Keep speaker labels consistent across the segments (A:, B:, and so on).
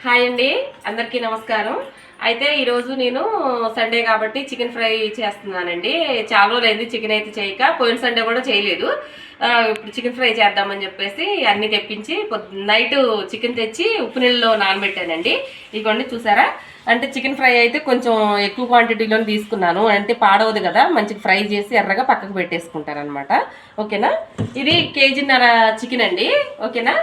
A: Hi అండి, అందరికీ నమస్కారం. అయితే ఈరోజు నేను సండే కాబట్టి చికెన్ ఫ్రై చేస్తున్నానండి. చాలా రోజులైంది చికెన్ అయితే చేయక, పోయిన సండే కూడా చేయలేదు. ఇప్పుడు చికెన్ ఫ్రై చేద్దామని చెప్పేసి అన్నీ తెప్పించి నైట్ చికెన్ తెచ్చి ఉప్పు నీళ్ళలో నానబెట్టానండి. ఇదిగోండి చూసారా, అంటే చికెన్ ఫ్రై అయితే కొంచెం ఎక్కువ క్వాంటిటీలో తీసుకున్నాను, అంటే పాడవదు కదా, మంచిగా ఫ్రై చేసి ఎర్రగా పక్కకు పెట్టేసుకుంటాను అనమాట. ఓకేనా, ఇది కేజీన్నర చికెన్ అండి. ఓకేనా,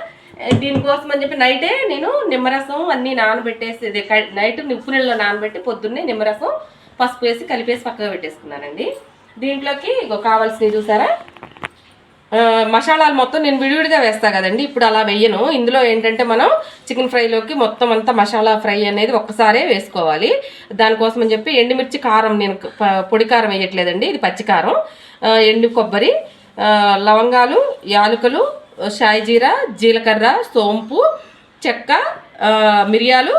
A: దీనికోసం అని చెప్పి నైటే నేను నిమ్మరసం అన్నీ నానబెట్టేసి నైట్ ఉప్పు నీళ్ళలో నానబెట్టి పొద్దున్నే నిమ్మరసం పసుపు వేసి కలిపేసి పక్కగా పెట్టేసుకున్నానండి. దీంట్లోకి కావాల్సినవి చూసారా, మసాలాలు మొత్తం నేను విడివిడిగా వేస్తాను కదండి, ఇప్పుడు అలా వేయను. ఇందులో ఏంటంటే మనం చికెన్ ఫ్రైలోకి మొత్తం అంతా మసాలా ఫ్రై అనేది ఒక్కసారే వేసుకోవాలి. దానికోసం అని చెప్పి ఎండుమిర్చి కారం, నేను పొడి కారం వేయట్లేదండి, ఇది పచ్చికారం, ఎండు కొబ్బరి, లవంగాలు, యాలకులు, షాయిజీరా, జీలకర్ర, సోంపు, చెక్క, మిరియాలు,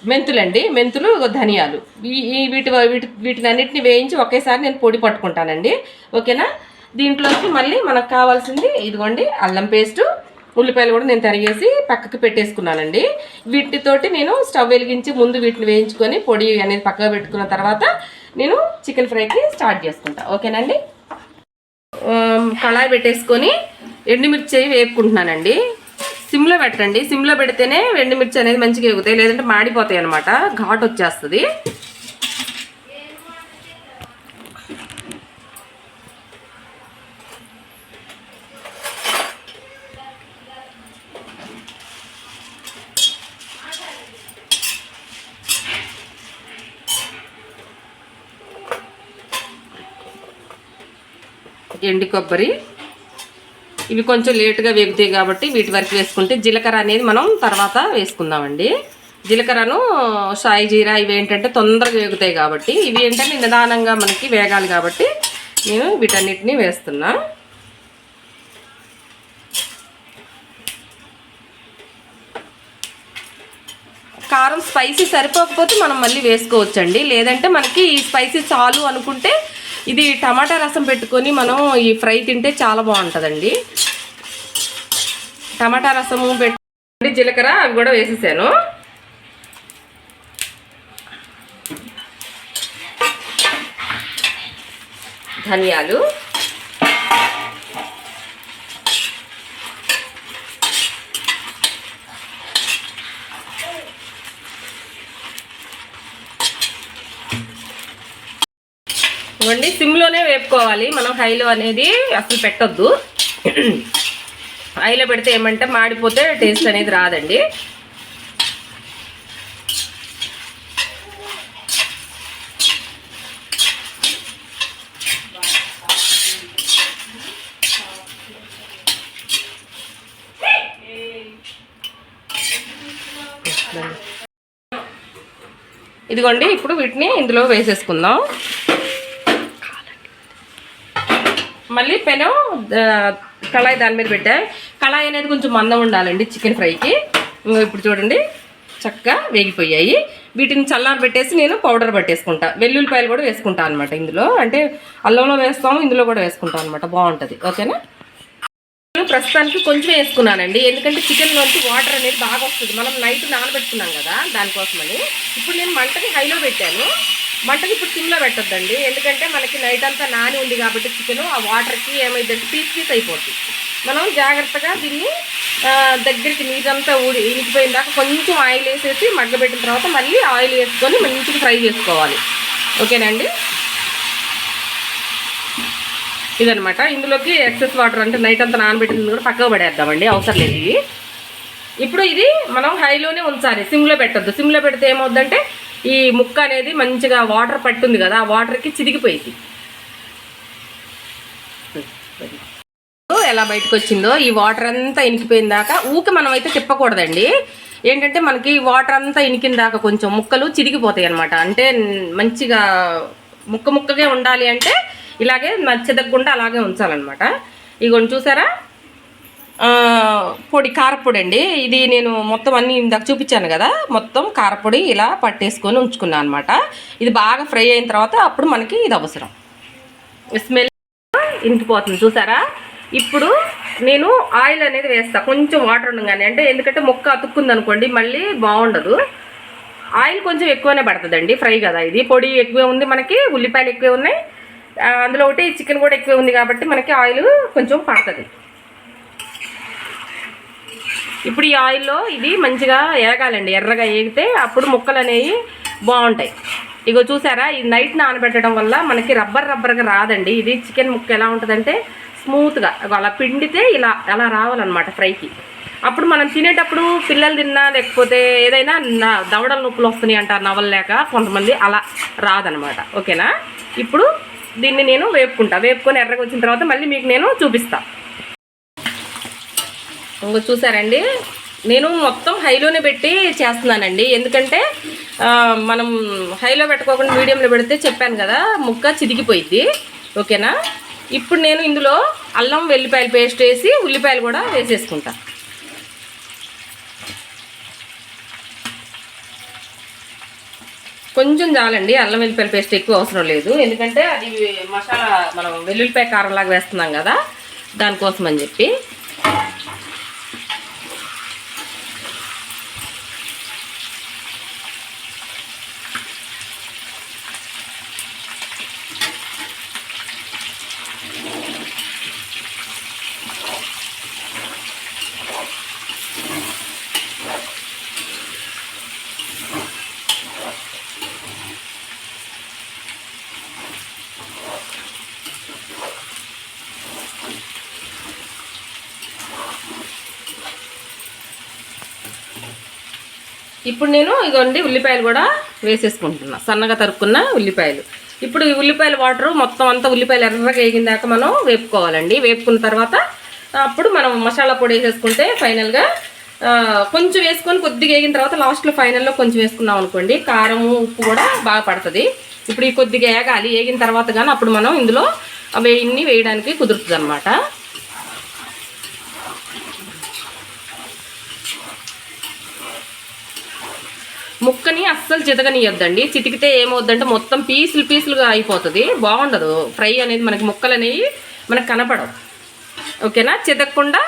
A: మెంతులండి, మెంతులు, ధనియాలు, వీటిని అన్నిటిని వేయించి ఒకేసారి నేను పొడి పట్టుకుంటానండి. ఓకేనా, దీంట్లోకి మళ్ళీ మనకు కావాల్సింది ఇదిగోండి అల్లం పేస్టు, ఉల్లిపాయలు కూడా నేను తరిగేసి పక్కకి పెట్టేసుకున్నానండి. వీటితోటి నేను స్టవ్ వెలిగించి ముందు వీటిని వేయించుకొని పొడి అనేది పక్కగా పెట్టుకున్న తర్వాత నేను చికెన్ ఫ్రైకి స్టార్ట్ చేసుకుంటాను. ఓకేనండి, కళాయి పెట్టేసుకొని ఎండుమిర్చి వేపుకుంటున్నానండి. సిమ్లో పెట్టండి, సిమ్లో పెడితేనే ఎండుమిర్చి అనేది మంచిగా ఎగుతాయి, లేదంటే మాడిపోతాయి అనమాట, ఘాటు వచ్చేస్తుంది. ఎండు కొబ్బరి ఇవి కొంచెం లేటుగా వేగుతాయి కాబట్టి వీటి వరకు వేసుకుంటే, జీలకర్ర అనేది మనం తర్వాత వేసుకుందామండి. జీలకర్రను, షాయి జీరా ఇవి ఏంటంటే తొందరగా వేగుతాయి కాబట్టి, ఇవి ఏంటంటే నిదానంగా మనకి వేగాలి కాబట్టి నేను వీటన్నిటిని వేస్తున్నా. కారం స్పైసీ సరిపోకపోతే మనం మళ్ళీ వేసుకోవచ్చండి, లేదంటే మనకి ఈ స్పైసీ చాలు అనుకుంటే ఇది టమాటా రసం పెట్టుకొని మనం ఈ ఫ్రై తింటే చాలా బాగుంటుందండి. టమాటా రసము పెట్టి జీలకర్ర అవి కూడా వేసేసాను. ధనియాలు, ఇవ్వండి, సిమ్లోనే వేపుకోవాలి మనం, హైలో అనేది అసలు పెట్టొద్దు. హైలో పెడితే ఏమంటే మాడిపోతే టేస్ట్ అనేది రాదండి. ఇదిగోండి, ఇప్పుడు వీటిని ఇందులో వేసేసుకుందాం. మళ్ళీ పెనం కళాయి దాని మీద పెట్టా. కళాయి అనేది కొంచెం మందం ఉండాలండి చికెన్ ఫ్రైకి. ఇప్పుడు చూడండి చక్కగా వేగిపోయాయి. వీటిని చల్లారి పెట్టేసి నేను పౌడర్ పట్టేసుకుంటా. వెల్లుల్లిపాయలు కూడా వేసుకుంటాను అనమాట ఇందులో, అంటే అల్లంలో వేస్తాము, ఇందులో కూడా వేసుకుంటాం అనమాట, బాగుంటుంది. ఓకేనా, ప్రస్తుతానికి కొంచెం వేసుకున్నానండి, ఎందుకంటే చికెన్లోంచి వాటర్ అనేది బాగా వస్తుంది, మనం నైట్ నానబెట్టుకున్నాం కదా దానికోసమని. ఇప్పుడు నేను మంటని హైలో పెట్టాను, మంటకి ఇప్పుడు సిమ్లో పెట్టొద్దండి, ఎందుకంటే మనకి నైట్ అంతా నాని ఉంది కాబట్టి చికెను ఆ వాటర్కి ఏమైందంటే పీస్ అయిపోతుంది. మనం జాగ్రత్తగా దీన్ని దగ్గరికి నీరంతా ఇనికిపోయిన దాకా కొంచెం ఆయిల్ వేసేసి మగ్గబెట్టిన తర్వాత మళ్ళీ ఆయిల్ వేసుకొని మంచిగా ఫ్రై చేసుకోవాలి. ఓకేనండి, ఇదనమాట. ఇందులోకి ఎక్సెస్ వాటర్ అంటే నైట్ అంతా నానబెట్టింది కూడా పక్కకు పడేద్దామండి, అవసరం లేదు ఇది. ఇప్పుడు ఇది మనం హైలోనే ఉంచాలి, సిమ్లో పెట్టద్దు. సిమ్లో పెడితే ఏమవుద్దంటే ఈ ముక్క అనేది మంచిగా వాటర్ పట్టుంది కదా, ఆ వాటర్కి చిరిగిపోయింది. ఎలా బయటకు వచ్చిందో ఈ వాటర్ అంతా ఇనికిపోయిన దాకా ఊక మనం అయితే తిప్పకూడదండి. ఏంటంటే మనకి వాటర్ అంతా ఇనికిన దాకా కొంచెం ముక్కలు చిరిగిపోతాయి అనమాట. అంటే మంచిగా ముక్కగా ఉండాలి అంటే ఇలాగే నచ్చదగ్గకుండా అలాగే ఉంచాలన్నమాట. ఇగోండి చూసారా, పొడి, కారపొడి అండి ఇది. నేను మొత్తం అన్నీ ఇందాక చూపించాను కదా, మొత్తం కారపొడి ఇలా పట్టేసుకొని ఉంచుకున్నాను అనమాట. ఇది బాగా ఫ్రై అయిన తర్వాత అప్పుడు మనకి ఇది అవసరం. స్మెల్ ఇంకిపోతుంది చూసారా. ఇప్పుడు నేను ఆయిల్ అనేది వేస్తా కొంచెం వాటర్ ఉండగానే, అంటే ఎందుకంటే ముక్క అతుక్కుంది అనుకోండి మళ్ళీ బాగుండదు. ఆయిల్ కొంచెం ఎక్కువనే పడుతుందండి, ఫ్రై కదా ఇది. పొడి ఎక్కువే ఉంది మనకి, ఉల్లిపాయలు ఎక్కువే ఉన్నాయి, అందులో ఒకటి చికెన్ కూడా ఎక్కువే ఉంది కాబట్టి మనకి ఆయిల్ కొంచెం పడుతుంది. ఇప్పుడు ఈ ఆయిల్లో ఇది మంచిగా ఏగాలండి, ఎర్రగా ఏగితే అప్పుడు ముక్కలు అనేవి బాగుంటాయి. ఇగో చూసారా, ఈ నైట్ నానబెట్టడం వల్ల మనకి రబ్బర్గా రాదండి. ఇది చికెన్ ముక్క ఎలా ఉంటుందంటే స్మూత్గా అలా పిండితే అలా రావాలన్నమాట ఫ్రైకి. అప్పుడు మనం తినేటప్పుడు పిల్లలు తిన్నా లేకపోతే ఏదైనా దవడల నొప్పులు వస్తున్నాయి అంటారు నవలలేక కొంతమంది, అలా రాదనమాట. ఓకేనా, ఇప్పుడు దీన్ని నేను వేపుకొని ఎర్రగా వచ్చిన తర్వాత మళ్ళీ మీకు నేను చూపిస్తా. ఇంకో చూసారండి, నేను మొత్తం హైలోనే పెట్టి చేస్తున్నానండి, ఎందుకంటే మనం హైలో పెట్టుకోకుండా మీడియంలో పెడితే చెప్పాను కదా ముక్క చిదిగిపోయిద్ది. ఓకేనా, ఇప్పుడు నేను ఇందులో అల్లం వెల్లిపాయల పేస్ట్ వేసి ఉల్లిపాయలు కూడా వేసేసుకుంటా. కొంచెం చాలండి, అల్లం వెల్లిపాయల పేస్ట్ ఎక్కువ అవసరం లేదు, ఎందుకంటే అది మసాలా మనం వెల్లుల్లిపాయ కారంలాగా వేస్తున్నాం కదా దానికోసం అని చెప్పి. ఇప్పుడు నేను ఇగోండి ఉల్లిపాయలు కూడా వేసేసుకుంటున్నా, సన్నగా తరుక్కున్న ఉల్లిపాయలు. ఇప్పుడు ఈ ఉల్లిపాయల వాటర్ మొత్తం అంతా ఉల్లిపాయలు ఎర్రగా వేగిందాక మనం వేపుకోవాలండి. వేపుకున్న తర్వాత అప్పుడు మనం మసాలా పొడి వేసేసుకుంటే ఫైనల్గా కొంచెం వేసుకొని కొద్దిగా వేగిన తర్వాత లాస్ట్లో ఫైనల్లో కొంచెం వేసుకున్నాం అనుకోండి, కారం ఉప్పు కూడా బాగా పడుతుంది. ఇప్పుడు ఈ కొద్దిగా వేగాలి, వేగిన తర్వాత కానీ అప్పుడు మనం ఇందులో ఇన్ని వేయడానికి కుదురుతుంది అన్నమాట. ముక్కని అస్సలు చితకనియొద్దండి, చితికితే ఏమవుద్దంటే మొత్తం పీసులుగా అయిపోతుంది, బాగుండదు ఫ్రై అనేది. మనకి ముక్కలు అనేవి మనకు కనపడవు. ఓకేనా, చితకకుండా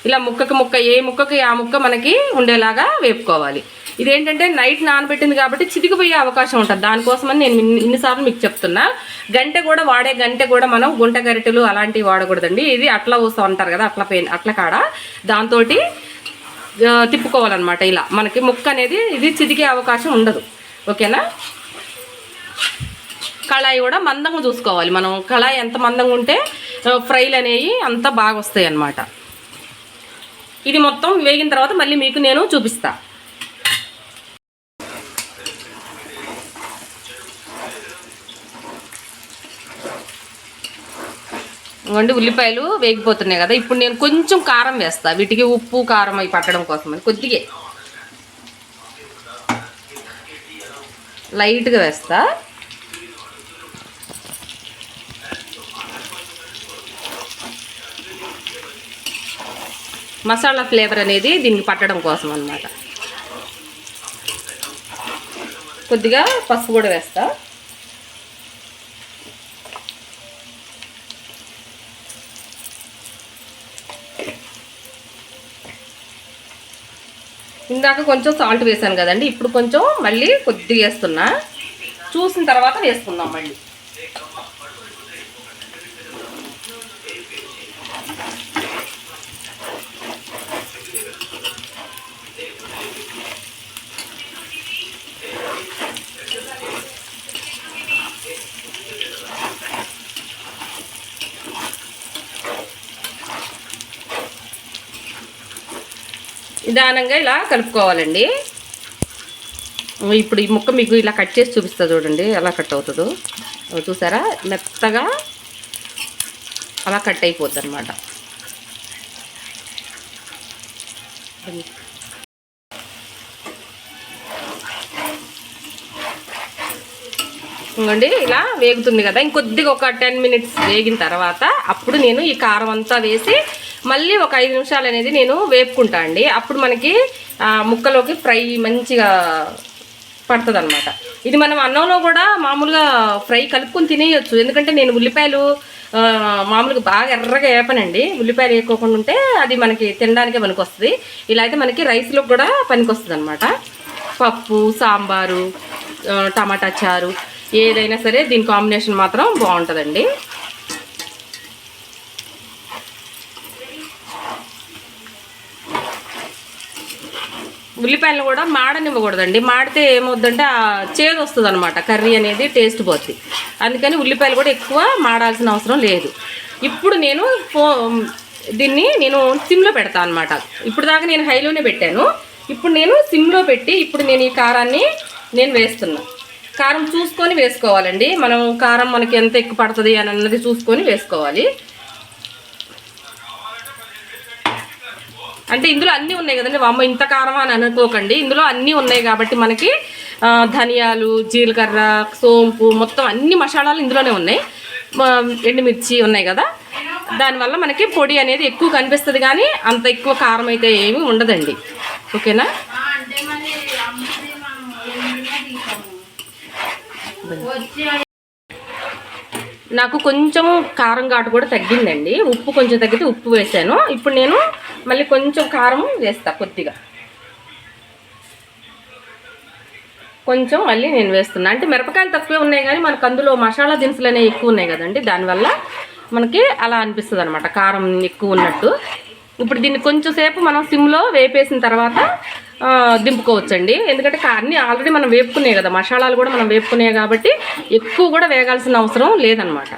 A: ఇలా ముక్క ఏ ముక్కకి ఆ ముక్క మనకి ఉండేలాగా వేపుకోవాలి. ఇదేంటంటే నైట్ నానబెట్టింది కాబట్టి చితికిపోయే అవకాశం ఉంటుంది, దానికోసమని నేను ఇన్నిసార్లు మీకు చెప్తున్నా. వాడే గంటె కూడా మనం గుంట గరిటెలు అలాంటివి వాడకూడదండి. ఇది అట్లా వస్తూ ఉంటారు కదా, అట్ల కాడ దాంతో తిప్పుకోవాలన్నమాట. ఇలా మనకి ముక్క అనేది ఇది చితికే అవకాశం ఉండదు. ఓకేనా, కళాయి కూడా మందంగా చూసుకోవాలి మనం. కళాయి ఎంత మందంగా ఉంటే ఫ్రైలు అనేవి అంత బాగా వస్తాయి అన్నమాట. ఇది మొత్తం వేగిన తర్వాత మళ్ళీ మీకు నేను చూపిస్తా. ఇవ్వండి ఉల్లిపాయలు వేగిపోతున్నాయి కదా, ఇప్పుడు నేను కొంచెం కారం వేస్తా, వీటికి ఉప్పు కారం అవి పట్టడం కోసం అని కొద్దిగా లైట్గా వేస్తా. మసాలా ఫ్లేవర్ అనేది దీనికి పట్టడం కోసం అన్నమాట. కొద్దిగా పసుపు కూడా వేస్తా. ఇందాక కొంచెం సాల్ట్ వేసాను కదండి, ఇప్పుడు కొంచెం మళ్ళీ కొద్దిగా వేస్తున్నా, చూసిన తర్వాత వేసుకుందాం మళ్ళీ. నిదానంగా ఇలా కలుపుకోవాలండి. ఇప్పుడు ఈ ముక్క మీకు ఇలా కట్ చేసి చూపిస్తా చూడండి ఎలా కట్ అవుతుందో. చూసారా, మెత్తగా అలా కట్ అయిపోద్ది అనమాట. ఇంకోండి ఇలా వేగుతుంది కదా, ఇంకొద్దిగా ఒక 10 మినిట్స్ వేగిన తర్వాత అప్పుడు నేను ఈ కారం అంతా వేసి మళ్ళీ ఒక 5 నిమిషాలు అనేది నేను వేపుకుంటా అండి. అప్పుడు మనకి ముక్కలోకి ఫ్రై మంచిగా పడుతుంది అనమాట. ఇది మనం అన్నంలో కూడా మామూలుగా ఫ్రై కలుపుకొని తినేయచ్చు, ఎందుకంటే నేను ఉల్లిపాయలు మామూలుగా బాగా ఎర్రగా వేపనండి. ఉల్లిపాయలు వేయకోకుండా ఉంటే అది మనకి తినడానికే పనికొస్తుంది. ఇలా అయితే మనకి రైస్లో కూడా పనికొస్తుంది అనమాట. పప్పు, సాంబారు, టమాటా చారు ఏదైనా సరే దీని కాంబినేషన్ మాత్రం బాగుంటుందండి. ఉల్లిపాయలు కూడా మాడనివ్వకూడదండి. మాడితే ఏమవుద్దంటే చేదు వస్తుంది అనమాట, కర్రీ అనేది టేస్ట్ పోతుంది. అందుకని ఉల్లిపాయలు కూడా ఎక్కువ మాడాల్సిన అవసరం లేదు. ఇప్పుడు నేను దీన్ని సిమ్లో పెడతాను అనమాట. ఇప్పుడు దాకా నేను హైలోనే పెట్టాను. ఇప్పుడు నేను సిమ్లో పెట్టి ఇప్పుడు నేను ఈ కారాన్ని వేస్తున్నా. కారం చూసుకొని వేసుకోవాలండి. మనం కారం మనకి ఎంత ఎక్కువ పడుతుంది అని అన్నది చూసుకొని వేసుకోవాలి. అంటే ఇందులో అన్నీ ఉన్నాయి కదండి. అమ్మ ఇంత కారం అని అనుకోకండి, ఇందులో అన్నీ ఉన్నాయి కాబట్టి మనకి ధనియాలు, జీలకర్ర, సోంపు మొత్తం అన్ని మసాలాలు ఇందులోనే ఉన్నాయి. ఎండుమిర్చి ఉన్నాయి కదా, దానివల్ల మనకి పొడి అనేది ఎక్కువ కనిపిస్తుంది కానీ అంత ఎక్కువ కారం అయితే ఏమీ ఉండదండి. ఓకేనా? నాకు కొంచెం కారం ఘాటు కూడా తగ్గిందండి. ఉప్పు కొంచెం తగ్గితే ఉప్పు వేసాను. ఇప్పుడు నేను మళ్ళీ కొంచెం కారం వేస్తా, కొద్దిగా కొంచెం మళ్ళీ నేను వేస్తున్నా. అంటే మిరపకాయలు తక్కువే ఉన్నాయి కానీ మనకు అందులో మసాలా దినుసులు అనేవి ఎక్కువ ఉన్నాయి కదండి, దానివల్ల మనకి అలా అనిపిస్తుంది అనమాట, కారం ఎక్కువ ఉన్నట్టు. ఇప్పుడు దీన్ని కొంచెం సేపు మనం సిమ్లో వేపేసిన తర్వాత దింపుకోవచ్చండి. ఎందుకంటే అన్నీ ఆల్రెడీ మనం వేపుకున్నాయి కదా, మసాలాలు కూడా మనం వేపుకున్నాయి కాబట్టి ఎక్కువ కూడా వేగాల్సిన అవసరం లేదనమాట.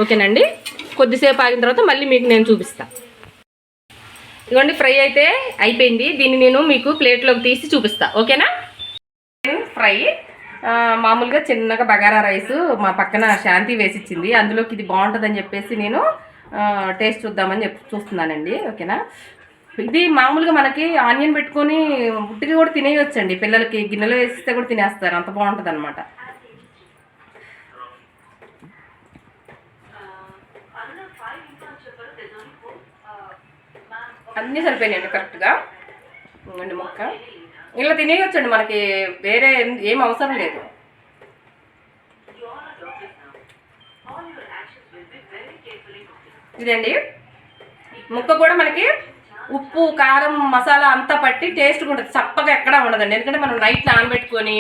A: ఓకేనండి? కొద్దిసేపు ఆగిన తర్వాత మళ్ళీ మీకు నేను చూపిస్తాను. ఇదిగోండి, ఫ్రై అయితే అయిపోయింది. దీన్ని నేను మీకు ప్లేట్లోకి తీసి చూపిస్తాను. ఓకేనా? ఫ్రై మామూలుగా చిన్నగా బగారా రైసు మా పక్కన శాంతి వేసిచ్చింది. అందులోకి ఇది బాగుంటుందని చెప్పేసి నేను టేస్ట్ చూద్దామని చూస్తున్నానండి. ఓకేనా? ఇది మామూలుగా మనకి ఆనియన్ పెట్టుకొని ఉట్టిగా కూడా తినేయొచ్చండి. పిల్లలకి గిన్నెలో వేసిస్తే కూడా తినేస్తారు, అంత బాగుంటుంది అనమాట. అన్నీ సరిపోయినాయండి కరెక్ట్గా. ఇంకండి మొక్క ఇలా తినేయొచ్చండి, మనకి వేరే ఏం అవసరం లేదు. ఇదండి ముక్క కూడా మనకి ఉప్పు, కారం, మసాలా అంతా పట్టి టేస్ట్గా ఉంటుంది, చప్పగా ఎక్కడా ఉండదండి. ఎందుకంటే మనం నైట్ నానబెట్టుకొని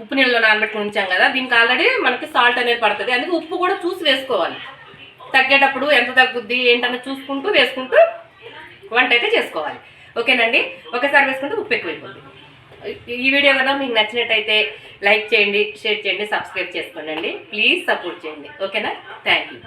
A: ఉప్పు నీళ్ళలో నానబెట్టుకుని ఉంచాం కదా, దీనికి ఆల్రెడీ మనకి సాల్ట్ అనేది పడుతుంది. అందుకే ఉప్పు కూడా చూసి వేసుకోవాలి. తగ్గేటప్పుడు ఎంత తగ్గుద్ది ఏంటన్నది చూసుకుంటూ వేసుకుంటూ వంట అయితే చేసుకోవాలి. ఓకేనండి? ఒకసారి వేసుకుంటే ఉప్పు ఎక్కువైపోతుంది. ఈ వీడియో కనుక మీకు నచ్చినట్టయితే లైక్ చేయండి, షేర్ చేయండి, సబ్స్క్రైబ్ చేసుకోండి. ప్లీజ్ సపోర్ట్ చేయండి. ఓకేనా? Thank you.